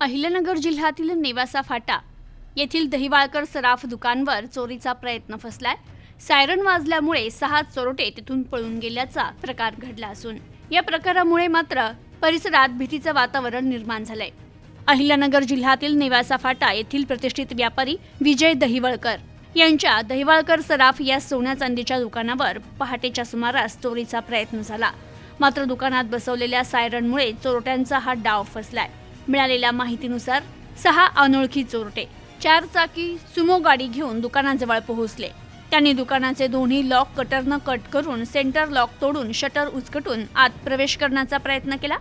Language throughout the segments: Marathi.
अहिल्यानगर जिल्ह्यातील नेवासा फाटा येथील दहिवाळकर सराफ दुकानवर चोरीचा प्रयत्न फसलाय। सायरन वाजल्यामुळे 6 चोरटे तिथून पळून गेल्याचा प्रकार घडला असून या प्रकारामुळे मात्र परिसरात भीतीचे वातावरण निर्माण झालंय। अहिल्यानगर जिल्ह्यातील नेवासा फाटा येथील प्रतिष्ठित व्यापारी विजय दहिवळकर यांच्या दहिवाळकर सराफ या सोन्या चांदीच्या दुकानावर पहाटेच्या सुमारास चोरीचा प्रयत्न झाला। मात्र दुकानात बसवलेल्या सायरनमुळे चोरट्यांचा हा डाव फसलाय। मिळालेल्या माहितीनुसार 6 अनोळखी चोरटे 4 चाकी सुमो गाडी घेऊन दुकानाजवळ पोहोचले। त्यांनी दुकानाचे दोन्ही लॉक कटरनं कट करून सेंटर लॉक तोडून शटर उचकटून आत प्रवेश करण्याचा प्रयत्न केला।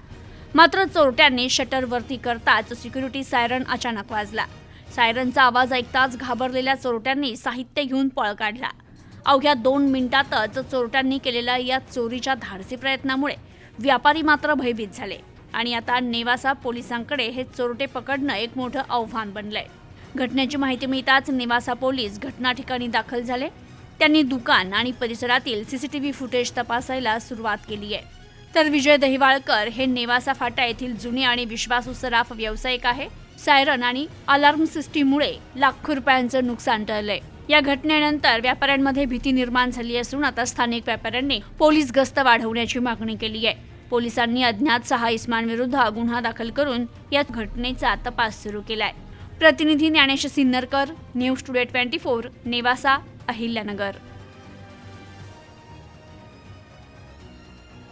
मात्र चोरट्यांनी शटर वरती करताच सिक्युरिटी सायरन अचानक वाजला। सायरनचा आवाज ऐकताच घाबरलेल्या चोरट्यांनी साहित्य घेऊन पळ काढला। अवघ्या 2 मिनिटातच चोरट्यांनी केलेल्या या चोरीच्या धाडसी प्रयत्नामुळे व्यापारी मात्र भयभीत झाले आणि आता नेवासा पोलिसांकडे हे चोरटे पकडणं एक मोठं आव्हान बनलंय। घटनेची माहिती मिळताच नेवासा पोलीस घटना ठिकाणी दाखल झाले। त्यांनी दुकान आणि परिसरातील सीसीटीव्ही फुटेज तपासायला सुरुवात केली आहे। तर विजय दहिवाळकर हे नेवासा फाटा येथील जुने आणि विश्वासू सराफ व्यावसायिक आहे। सायरन आणि अलार्म सिस्टीममुळे लाखो रुपयांचं नुकसान टळलंय। या घटनेनंतर व्यापाऱ्यांमध्ये भीती निर्माण झाली असून आता स्थानिक व्यापाऱ्यांनी पोलीस गस्त वाढवण्याची मागणी केली आहे। पोलिसांनी अज्ञात 6 इसमांविरुद्ध गुन्हा दाखल करून या घटनेचा तपास सुरू केलाय। प्रतिनिधी ज्ञानेश सिन्नरकर, न्यूज टुडे 24, नेवासा, अहिल्यानगर।